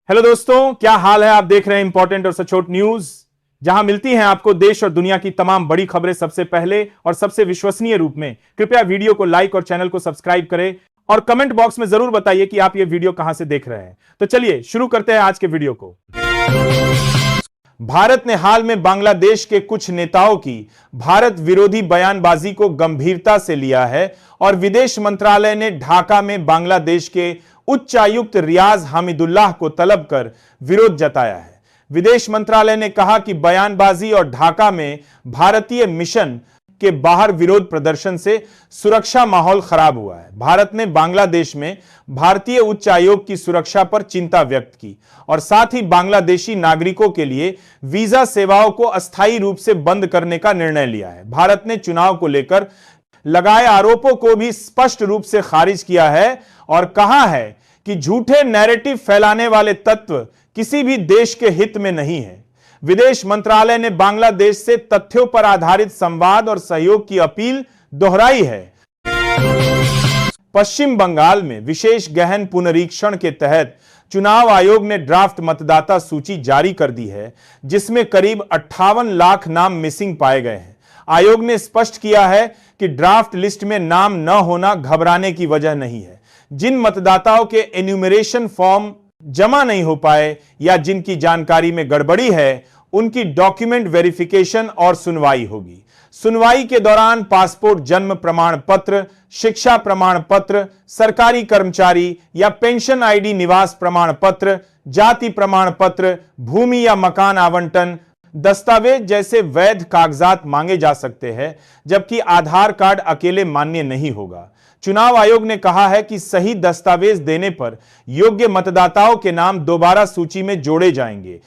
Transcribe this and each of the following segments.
Hello दोस्तों, क्या हाल है। आप देख रहे हैं इंपॉर्टेंट और सचोट न्यूज, जहां मिलती हैं आपको देश और दुनिया की तमाम बड़ी खबरें सबसे पहले और सबसे विश्वसनीय रूप में। कृपया वीडियो को लाइक और चैनल को सब्सक्राइब करें और कमेंट बॉक्स में जरूर बताइए कि आप ये वीडियो कहां से देख रहे हैं। तो चलिए शुरू करते हैं आज के वीडियो को। भारत ने हाल में बांग्लादेश के कुछ नेताओं की भारत विरोधी बयानबाजी को गंभीरता से लिया है और विदेश मंत्रालय ने ढाका में बांग्लादेश के उच्चायुक्त रियाज हामिदुल्लाह को तलब कर विरोध जताया है। विदेश मंत्रालय ने कहा कि बयानबाजी और ढाका में भारतीय मिशन के बाहर विरोध प्रदर्शन से सुरक्षा माहौल खराब हुआ है। भारत ने बांग्लादेश में भारतीय उच्चायोग की सुरक्षा पर चिंता व्यक्त की और साथ ही बांग्लादेशी नागरिकों के लिए वीजा सेवाओं को अस्थायी रूप से बंद करने का निर्णय लिया है। भारत ने चुनाव को लेकर लगाए आरोपों को भी स्पष्ट रूप से खारिज किया है और कहा है कि झूठे नैरेटिव फैलाने वाले तत्व किसी भी देश के हित में नहीं है। विदेश मंत्रालय ने बांग्लादेश से तथ्यों पर आधारित संवाद और सहयोग की अपील दोहराई है। पश्चिम बंगाल में विशेष गहन पुनरीक्षण के तहत चुनाव आयोग ने ड्राफ्ट मतदाता सूची जारी कर दी है, जिसमें करीब 58 लाख नाम मिसिंग पाए गए हैं। आयोग ने स्पष्ट किया है कि ड्राफ्ट लिस्ट में नाम न होना घबराने की वजह नहीं है। जिन मतदाताओं के एन्यूमरेशन फॉर्म जमा नहीं हो पाए या जिनकी जानकारी में गड़बड़ी है, उनकी डॉक्यूमेंट वेरिफिकेशन और सुनवाई होगी। सुनवाई के दौरान पासपोर्ट, जन्म प्रमाण पत्र, शिक्षा प्रमाण पत्र, सरकारी कर्मचारी या पेंशन आईडी, निवास प्रमाण पत्र, जाति प्रमाण पत्र, भूमि या मकान आवंटन दस्तावेज जैसे वैध कागजात मांगे जा सकते हैं, जबकि आधार कार्ड अकेले मान्य नहीं होगा। चुनाव आयोग ने कहा है कि सही दस्तावेज देने पर योग्य मतदाताओं के नाम दोबारा सूची में जोड़े जाएंगे।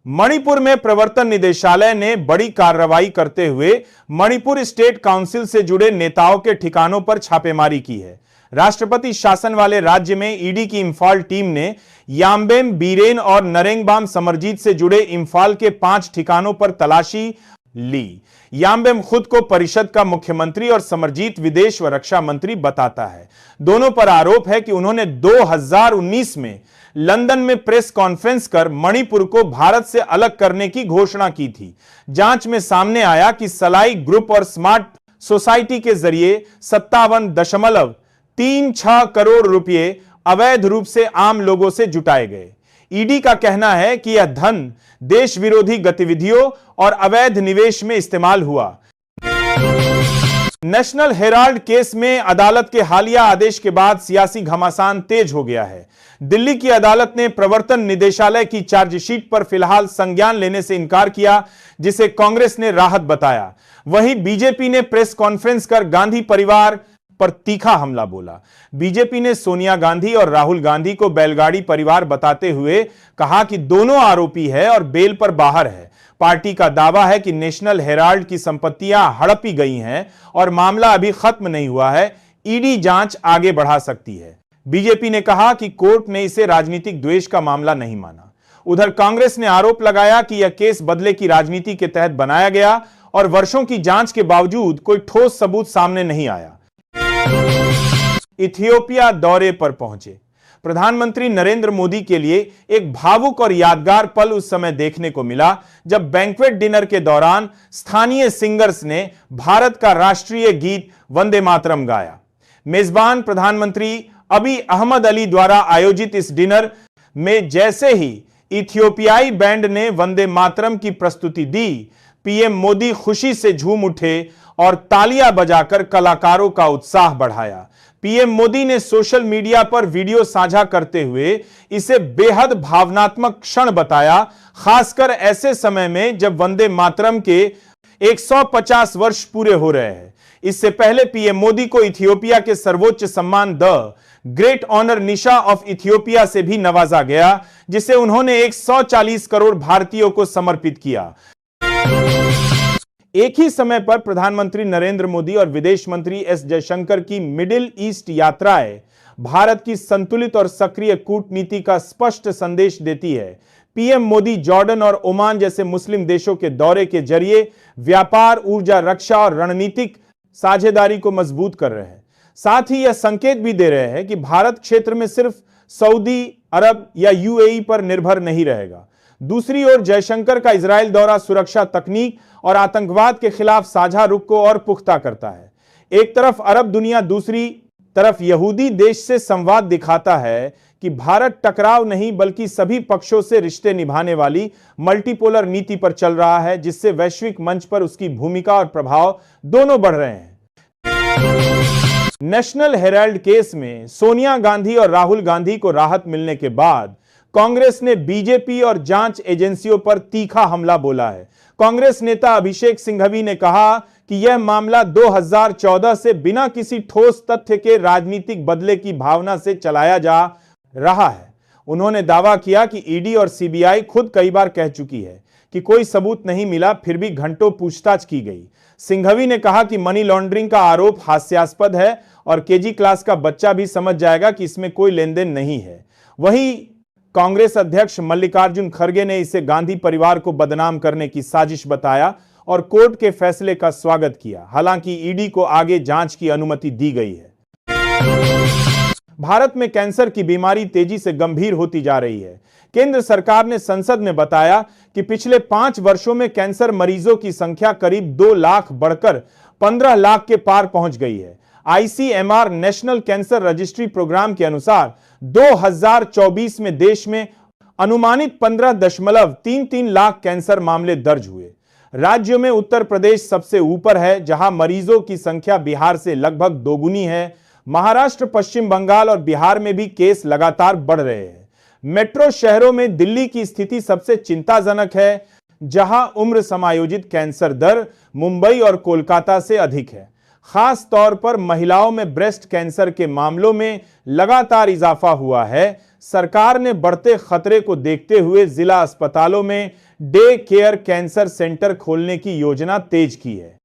मणिपुर में प्रवर्तन निदेशालय ने बड़ी कार्रवाई करते हुए मणिपुर स्टेट काउंसिल से जुड़े नेताओं के ठिकानों पर छापेमारी की है। राष्ट्रपति शासन वाले राज्य में ईडी की इंफाल टीम ने याम्बेम, बीरेन और नरेंगबाम समरजीत से जुड़े इंफाल के 5 ठिकानों पर तलाशी ली। याम्बेम खुद को परिषद का मुख्यमंत्री और समरजीत विदेश व रक्षा मंत्री बताता है। दोनों पर आरोप है कि उन्होंने 2019 में लंदन में प्रेस कॉन्फ्रेंस कर मणिपुर को भारत से अलग करने की घोषणा की थी। जांच में सामने आया कि सलाई ग्रुप और स्मार्ट सोसाइटी के जरिए 57.36 करोड़ रुपए अवैध रूप से आम लोगों से जुटाए गए। ईडी का कहना है कि यह धन देश विरोधी गतिविधियों और अवैध निवेश में इस्तेमाल हुआ। नेशनल हेराल्ड केस में अदालत के हालिया आदेश के बाद सियासी घमासान तेज हो गया है। दिल्ली की अदालत ने प्रवर्तन निदेशालय की चार्जशीट पर फिलहाल संज्ञान लेने से इनकार किया, जिसे कांग्रेस ने राहत बताया। वहीं बीजेपी ने प्रेस कॉन्फ्रेंस कर गांधी परिवार पर तीखा हमला बोला। बीजेपी ने सोनिया गांधी और राहुल गांधी को बैलगाड़ी परिवार बताते हुए कहा कि दोनों आरोपी है और बेल पर बाहर है। पार्टी का दावा है कि नेशनल हेराल्ड की संपत्तियां हड़पी गई हैं और मामला अभी खत्म नहीं हुआ है। ईडी जांच आगे बढ़ा सकती है। बीजेपी ने कहा कि कोर्ट ने इसे राजनीतिक द्वेष का मामला नहीं माना। उधर कांग्रेस ने आरोप लगाया कि यह केस बदले की राजनीति के तहत बनाया गया और वर्षों की जांच के बावजूद कोई ठोस सबूत सामने नहीं आया। इथियोपिया दौरे पर पहुंचे प्रधानमंत्री नरेंद्र मोदी के लिए एक भावुक और यादगार पल उस समय देखने को मिला जब बैंक्वेट डिनर के दौरान स्थानीय सिंगर्स ने भारत का राष्ट्रीय गीत वंदे मातरम गाया। मेजबान प्रधानमंत्री अबी अहमद अली द्वारा आयोजित इस डिनर में जैसे ही इथियोपियाई बैंड ने वंदे मातरम की प्रस्तुति दी, पीएम मोदी खुशी से झूम उठे और तालियां बजाकर कलाकारों का उत्साह बढ़ाया। पीएम मोदी ने सोशल मीडिया पर वीडियो साझा करते हुए इसे बेहद भावनात्मक क्षण बताया, खासकर ऐसे समय में जब वंदे मातरम के 150 वर्ष पूरे हो रहे हैं। इससे पहले पीएम मोदी को इथियोपिया के सर्वोच्च सम्मान the great honour Nishan of Ethiopia से भी नवाजा गया, जिसे उन्होंने 140 करोड़ भारतीयों को समर्पित किया। एक ही समय पर प्रधानमंत्री नरेंद्र मोदी और विदेश मंत्री एस जयशंकर की मिडिल ईस्ट यात्राएं भारत की संतुलित और सक्रिय कूटनीति का स्पष्ट संदेश देती है। पीएम मोदी जॉर्डन और ओमान जैसे मुस्लिम देशों के दौरे के जरिए व्यापार, ऊर्जा, रक्षा और रणनीतिक साझेदारी को मजबूत कर रहे हैं। साथ ही यह संकेत भी दे रहे हैं कि भारत क्षेत्र में सिर्फ सऊदी अरब या यूएई पर निर्भर नहीं रहेगा। दूसरी ओर जयशंकर का इजराइल दौरा सुरक्षा तकनीक और आतंकवाद के खिलाफ साझा रुख को और पुख्ता करता है। एक तरफ अरब दुनिया, दूसरी तरफ यहूदी देश से संवाद दिखाता है कि भारत टकराव नहीं बल्कि सभी पक्षों से रिश्ते निभाने वाली मल्टीपोलर नीति पर चल रहा है, जिससे वैश्विक मंच पर उसकी भूमिका और प्रभाव दोनों बढ़ रहे हैं। नेशनल हेराल्ड केस में सोनिया गांधी और राहुल गांधी को राहत मिलने के बाद कांग्रेस ने बीजेपी और जांच एजेंसियों पर तीखा हमला बोला है। कांग्रेस नेता अभिषेक सिंघवी ने कहा कि यह मामला 2014 से बिना किसी ठोस तथ्य के राजनीतिक बदले की भावना से चलाया जा रहा है। उन्होंने दावा किया कि ईडी और सीबीआई खुद कई बार कह चुकी है कि कोई सबूत नहीं मिला, फिर भी घंटों पूछताछ की गई। सिंघवी ने कहा कि मनी लॉन्ड्रिंग का आरोप हास्यास्पद है और केजी क्लास का बच्चा भी समझ जाएगा कि इसमें कोई लेन देन नहीं है। वहीं कांग्रेस अध्यक्ष मल्लिकार्जुन खड़गे ने इसे गांधी परिवार को बदनाम करने की साजिश बताया और कोर्ट के फैसले का स्वागत किया। हालांकि ईडी को आगे जांच की अनुमति दी गई है। भारत में कैंसर की बीमारी तेजी से गंभीर होती जा रही है। केंद्र सरकार ने संसद में बताया कि पिछले 5 वर्षों में कैंसर मरीजों की संख्या करीब 2 लाख बढ़कर 15 लाख के पार पहुंच गई है। ICMR national cancer registry programme के अनुसार 2024 में देश में अनुमानित 15.33 लाख कैंसर मामले दर्ज हुए। राज्यों में उत्तर प्रदेश सबसे ऊपर है, जहां मरीजों की संख्या बिहार से लगभग दोगुनी है। महाराष्ट्र, पश्चिम बंगाल और बिहार में भी केस लगातार बढ़ रहे हैं। मेट्रो शहरों में दिल्ली की स्थिति सबसे चिंताजनक है, जहां उम्र समायोजित कैंसर दर मुंबई और कोलकाता से अधिक है। खास तौर पर महिलाओं में ब्रेस्ट कैंसर के मामलों में लगातार इजाफा हुआ है। सरकार ने बढ़ते खतरे को देखते हुए जिला अस्पतालों में डे केयर कैंसर सेंटर खोलने की योजना तेज की है।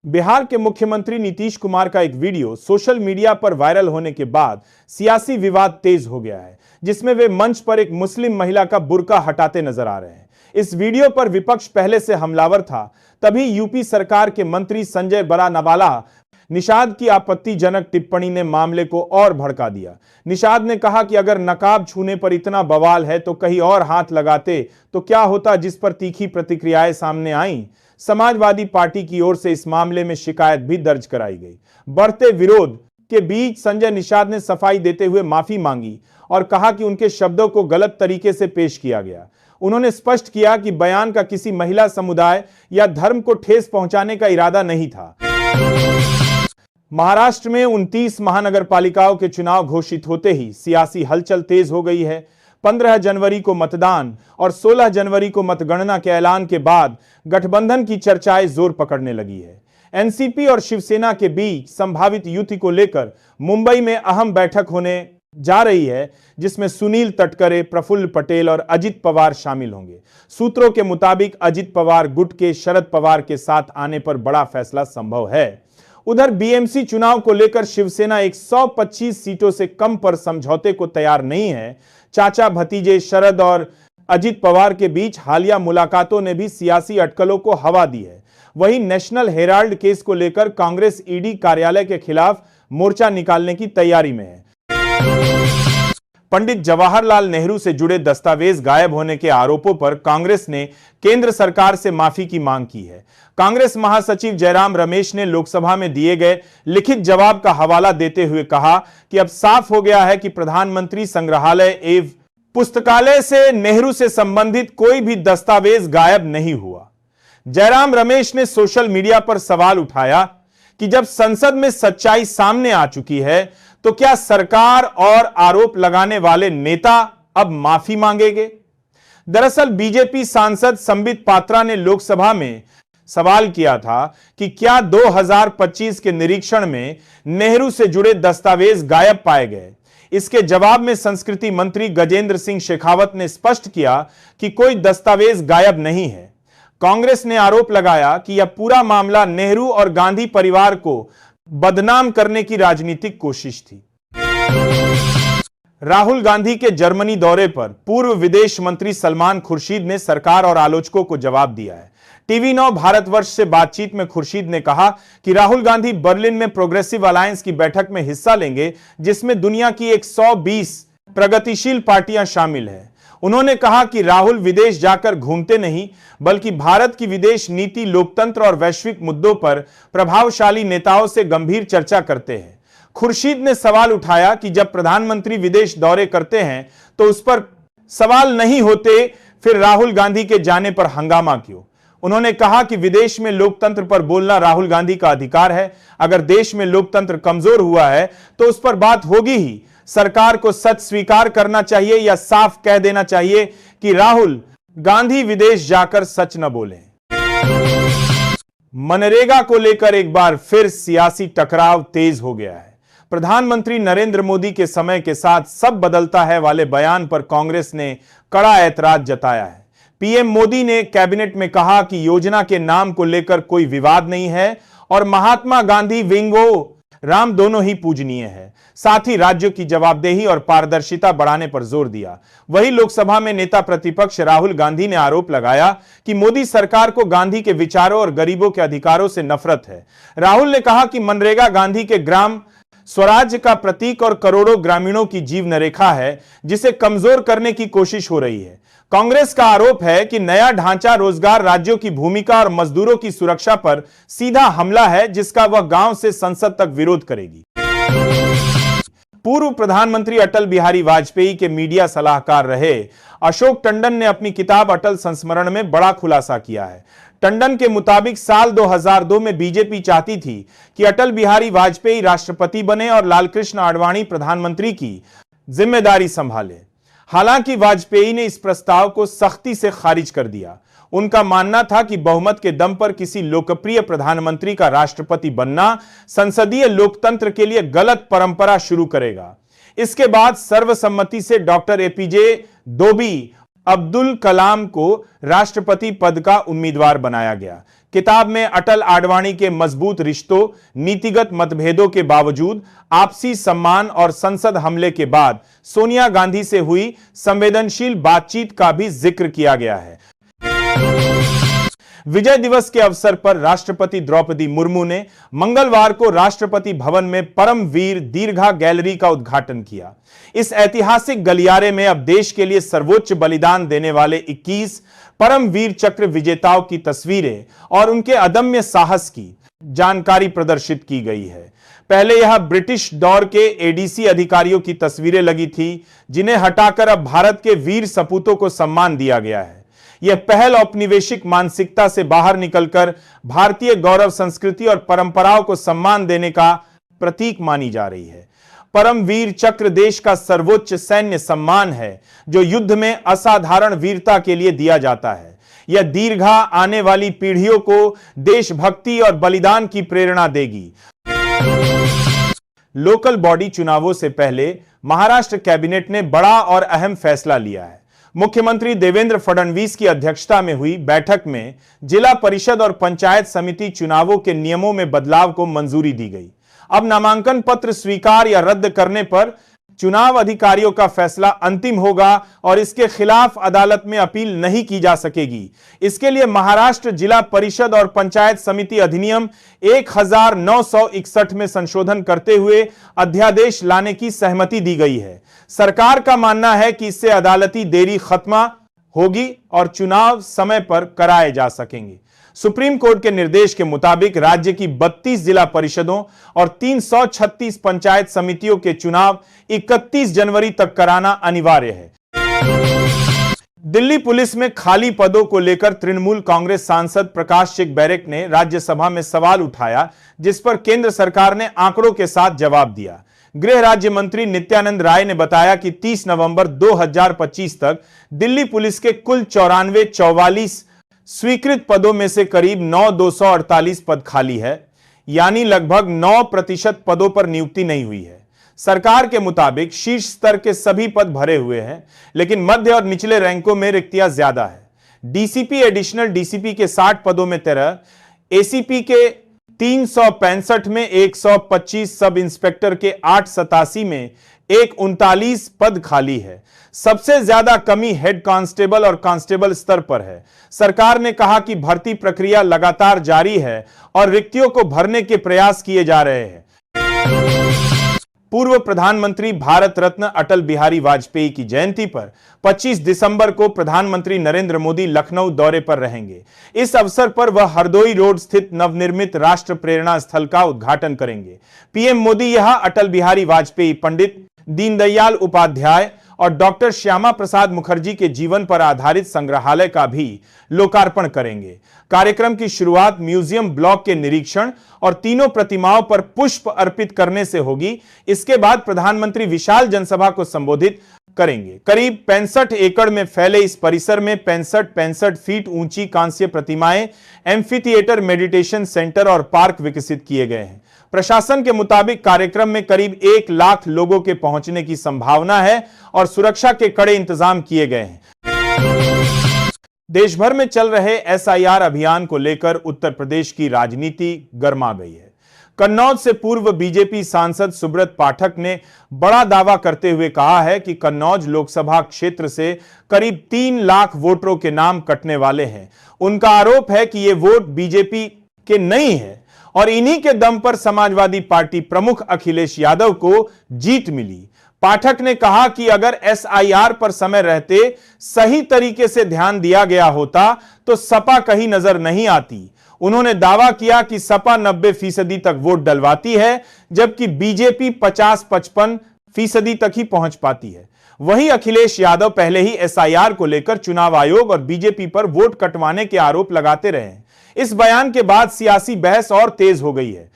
बिहार के मुख्यमंत्री नीतीश कुमार का एक वीडियो सोशल मीडिया पर वायरल होने के बाद सियासी विवाद तेज हो गया है, जिसमें वे मंच पर एक मुस्लिम महिला का बुर्का हटाते नजर आ रहे हैं। इस वीडियो पर विपक्ष पहले से हमलावर था। तभी यूपी सरकार के मंत्री संजय बरानवाला निषाद की आपत्तिजनक टिप्पणी ने मामले को और भड़का दिया। निषाद ने कहा कि अगर नकाब छूने पर इतना बवाल है तो कहीं और हाथ लगाते तो क्या होता, जिस पर तीखी प्रतिक्रियाएं सामने आईं। समाजवादी पार्टी की ओर से इस मामले में शिकायत भी दर्ज कराई गई। बढ़ते विरोध के बीच संजय निषाद ने सफाई देते हुए माफी मांगी और कहा कि उनके शब्दों को गलत तरीके से पेश किया गया। उन्होंने स्पष्ट किया कि बयान का किसी महिला समुदाय या धर्म को ठेस पहुंचाने का इरादा नहीं था। महाराष्ट्र में 29 महानगरपालिकाओं के चुनाव घोषित होते ही सियासी हलचल तेज हो गई है। 15 जनवरी को मतदान और 16 जनवरी को मतगणना के ऐलान के बाद गठबंधन की चर्चाएं जोर पकड़ने लगी है। एनसीपी और शिवसेना के बीच संभावित युति को लेकर मुंबई में अहम बैठक होने जा रही है, जिसमें सुनील तटकरे, प्रफुल्ल पटेल और अजित पवार शामिल होंगे। सूत्रों के मुताबिक अजित पवार गुट के शरद पवार के साथ आने पर बड़ा फैसला संभव है। उधर बीएमसी चुनाव को लेकर शिवसेना 125 सीटों से कम पर समझौते को तैयार नहीं है। चाचा भतीजे शरद और अजित पवार के बीच हालिया मुलाकातों ने भी सियासी अटकलों को हवा दी है। वहीं नेशनल हेराल्ड केस को लेकर कांग्रेस ईडी कार्यालय के खिलाफ मोर्चा निकालने की तैयारी में है। पंडित जवाहरलाल नेहरू से जुड़े दस्तावेज गायब होने के आरोपों पर कांग्रेस ने केंद्र सरकार से माफी की मांग की है। कांग्रेस महासचिव जयराम रमेश ने लोकसभा में दिए गए लिखित जवाब का हवाला देते हुए कहा कि अब साफ हो गया है कि प्रधानमंत्री संग्रहालय एवं पुस्तकालय से नेहरू से संबंधित कोई भी दस्तावेज गायब नहीं हुआ। जयराम रमेश ने सोशल मीडिया पर सवाल उठाया कि जब संसद में सच्चाई सामने आ चुकी है तो क्या सरकार और आरोप लगाने वाले नेता अब माफी मांगेंगे? दरअसल बीजेपी सांसद संबित पात्रा ने लोकसभा में सवाल किया था कि क्या 2025 के निरीक्षण में नेहरू से जुड़े दस्तावेज गायब पाए गए। इसके जवाब में संस्कृति मंत्री गजेंद्र सिंह शेखावत ने स्पष्ट किया कि कोई दस्तावेज गायब नहीं है। कांग्रेस ने आरोप लगाया कि यह पूरा मामला नेहरू और गांधी परिवार को बदनाम करने की राजनीतिक कोशिश थी। राहुल गांधी के जर्मनी दौरे पर पूर्व विदेश मंत्री सलमान खुर्शीद ने सरकार और आलोचकों को जवाब दिया है। टीवी 9 भारतवर्ष से बातचीत में खुर्शीद ने कहा कि राहुल गांधी बर्लिन में प्रोग्रेसिव अलायंस की बैठक में हिस्सा लेंगे, जिसमें दुनिया की 120 प्रगतिशील पार्टियां शामिल हैं। उन्होंने कहा कि राहुल विदेश जाकर घूमते नहीं, बल्कि भारत की विदेश नीति, लोकतंत्र और वैश्विक मुद्दों पर प्रभावशाली नेताओं से गंभीर चर्चा करते हैं। खुर्शीद ने सवाल उठाया कि जब प्रधानमंत्री विदेश दौरे करते हैं तो उस पर सवाल नहीं होते, फिर राहुल गांधी के जाने पर हंगामा क्यों? उन्होंने कहा कि विदेश में लोकतंत्र पर बोलना राहुल गांधी का अधिकार है। अगर देश में लोकतंत्र कमजोर हुआ है तो उस पर बात होगी ही। सरकार को सच स्वीकार करना चाहिए या साफ कह देना चाहिए कि राहुल गांधी विदेश जाकर सच न बोलें। मनरेगा को लेकर एक बार फिर सियासी टकराव तेज हो गया है। प्रधानमंत्री नरेंद्र मोदी के समय के साथ सब बदलता है वाले बयान पर कांग्रेस ने कड़ा ऐतराज जताया है। पीएम मोदी ने कैबिनेट में कहा कि योजना के नाम को लेकर कोई विवाद नहीं है और महात्मा गांधी विंगो राम दोनों ही पूजनीय है। साथ ही राज्यों की जवाबदेही और पारदर्शिता बढ़ाने पर जोर दिया। वहीं लोकसभा में नेता प्रतिपक्ष राहुल गांधी ने आरोप लगाया कि मोदी सरकार को गांधी के विचारों और गरीबों के अधिकारों से नफरत है। राहुल ने कहा कि मनरेगा गांधी के ग्राम स्वराज्य का प्रतीक और करोड़ों ग्रामीणों की जीवन रेखा है, जिसे कमजोर करने की कोशिश हो रही है। कांग्रेस का आरोप है कि नया ढांचा रोजगार, राज्यों की भूमिका और मजदूरों की सुरक्षा पर सीधा हमला है, जिसका वह गांव से संसद तक विरोध करेगी। पूर्व प्रधानमंत्री अटल बिहारी वाजपेयी के मीडिया सलाहकार रहे अशोक टंडन ने अपनी किताब अटल संस्मरण में बड़ा खुलासा किया है। टंडन के मुताबिक साल 2002 में बीजेपी चाहती थी कि अटल बिहारी वाजपेयी राष्ट्रपति बने और लालकृष्ण आडवाणी प्रधानमंत्री की जिम्मेदारी संभाले। हालांकि वाजपेयी ने इस प्रस्ताव को सख्ती से खारिज कर दिया। उनका मानना था कि बहुमत के दम पर किसी लोकप्रिय प्रधानमंत्री का राष्ट्रपति बनना संसदीय लोकतंत्र के लिए गलत परंपरा शुरू करेगा। इसके बाद सर्वसम्मति से डॉक्टर एपीजे दोबी अब्दुल कलाम को राष्ट्रपति पद का उम्मीदवार बनाया गया। किताब में अटल आडवाणी के मजबूत रिश्तों, नीतिगत मतभेदों के बावजूद आपसी सम्मान और संसद हमले के बाद सोनिया गांधी से हुई संवेदनशील बातचीत का भी जिक्र किया गया है। विजय दिवस के अवसर पर राष्ट्रपति द्रौपदी मुर्मू ने मंगलवार को राष्ट्रपति भवन में परमवीर दीर्घा गैलरी का उद्घाटन किया। इस ऐतिहासिक गलियारे में अब देश के लिए सर्वोच्च बलिदान देने वाले 21 परमवीर चक्र विजेताओं की तस्वीरें और उनके अदम्य साहस की जानकारी प्रदर्शित की गई है। पहले यह ब्रिटिश दौर के एडीसी अधिकारियों की तस्वीरें लगी थी, जिन्हें हटाकर अब भारत के वीर सपूतों को सम्मान दिया गया है। यह पहल औपनिवेशिक मानसिकता से बाहर निकलकर भारतीय गौरव, संस्कृति और परंपराओं को सम्मान देने का प्रतीक मानी जा रही है। परमवीर चक्र देश का सर्वोच्च सैन्य सम्मान है, जो युद्ध में असाधारण वीरता के लिए दिया जाता है। यह दीर्घा आने वाली पीढ़ियों को देशभक्ति और बलिदान की प्रेरणा देगी। लोकल बॉडी चुनावों से पहले महाराष्ट्र कैबिनेट ने बड़ा और अहम फैसला लिया है। मुख्यमंत्री देवेंद्र फडणवीस की अध्यक्षता में हुई बैठक में जिला परिषद और पंचायत समिति चुनावों के नियमों में बदलाव को मंजूरी दी गई। अब नामांकन पत्र स्वीकार या रद्द करने पर चुनाव अधिकारियों का फैसला अंतिम होगा और इसके खिलाफ अदालत में अपील नहीं की जा सकेगी। इसके लिए महाराष्ट्र जिला परिषद और पंचायत समिति अधिनियम 1961 में संशोधन करते हुए अध्यादेश लाने की सहमति दी गई है। सरकार का मानना है कि इससे अदालती देरी खत्म होगी और चुनाव समय पर कराए जा सकेंगे। सुप्रीम कोर्ट के निर्देश के मुताबिक राज्य की 32 जिला परिषदों और 336 पंचायत समितियों के चुनाव 31 जनवरी तक कराना अनिवार्य है। दिल्ली पुलिस में खाली पदों को लेकर तृणमूल कांग्रेस सांसद प्रकाश चिकबैरेक ने राज्यसभा में सवाल उठाया, जिस पर केंद्र सरकार ने आंकड़ों के साथ जवाब दिया। गृह राज्य मंत्री नित्यानंद राय ने बताया कि 30 नवंबर 2025 तक दिल्ली पुलिस के कुल 44 स्वीकृत पदों में से करीब 9,248 पद खाली है, यानी लगभग 9% पदों पर नियुक्ति नहीं हुई है। सरकार के मुताबिक शीर्ष स्तर के सभी पद भरे हुए हैं, लेकिन मध्य और निचले रैंकों में रिक्तियां ज्यादा है। डीसीपी, एडिशनल डीसीपी के 60 पदों में 13, एसीपी के 365 में 125, सब इंस्पेक्टर के 887 में 39 पद खाली है। सबसे ज्यादा कमी हेड कांस्टेबल और कांस्टेबल स्तर पर है। सरकार ने कहा कि भर्ती प्रक्रिया लगातार जारी है और रिक्तियों को भरने के प्रयास किए जा रहे हैं। पूर्व प्रधानमंत्री भारत रत्न अटल बिहारी वाजपेयी की जयंती पर 25 दिसंबर को प्रधानमंत्री नरेंद्र मोदी लखनऊ दौरे पर रहेंगे। इस अवसर पर वह हरदोई रोड स्थित नवनिर्मित राष्ट्र प्रेरणा स्थल का उद्घाटन करेंगे। पीएम मोदी यहां अटल बिहारी वाजपेयी, पंडित दीनदयाल उपाध्याय और डॉक्टर श्यामा प्रसाद मुखर्जी के जीवन पर आधारित संग्रहालय का भी लोकार्पण करेंगे। कार्यक्रम की शुरुआत म्यूजियम ब्लॉक के निरीक्षण और तीनों प्रतिमाओं पर पुष्प अर्पित करने से होगी। इसके बाद प्रधानमंत्री विशाल जनसभा को संबोधित करेंगे। करीब 65 एकड़ में फैले इस परिसर में 65 फीट ऊंची कांस्य प्रतिमाएं, एम्फीथिएटर, मेडिटेशन सेंटर और पार्क विकसित किए गए हैं। प्रशासन के मुताबिक कार्यक्रम में करीब 1 लाख लोगों के पहुंचने की संभावना है और सुरक्षा के कड़े इंतजाम किए गए हैं। देश भर में चल रहे एसआईआर अभियान को लेकर उत्तर प्रदेश की राजनीति गर्मा गई है। कन्नौज से पूर्व बीजेपी सांसद सुब्रत पाठक ने बड़ा दावा करते हुए कहा है कि कन्नौज लोकसभा क्षेत्र से करीब 3 लाख वोटरों के नाम कटने वाले हैं। उनका आरोप है कि ये वोट बीजेपी के नहीं है और इन्हीं के दम पर समाजवादी पार्टी प्रमुख अखिलेश यादव को जीत मिली। पाठक ने कहा कि अगर एसआईआर पर समय रहते सही तरीके से ध्यान दिया गया होता तो सपा कहीं नजर नहीं आती। उन्होंने दावा किया कि सपा 90% तक वोट डलवाती है, जबकि बीजेपी 50-55% तक ही पहुंच पाती है। वहीं अखिलेश यादव पहले ही एसआईआर को लेकर चुनाव आयोग और बीजेपी पर वोट कटवाने के आरोप लगाते रहे हैं। इस बयान के बाद सियासी बहस और तेज हो गई है।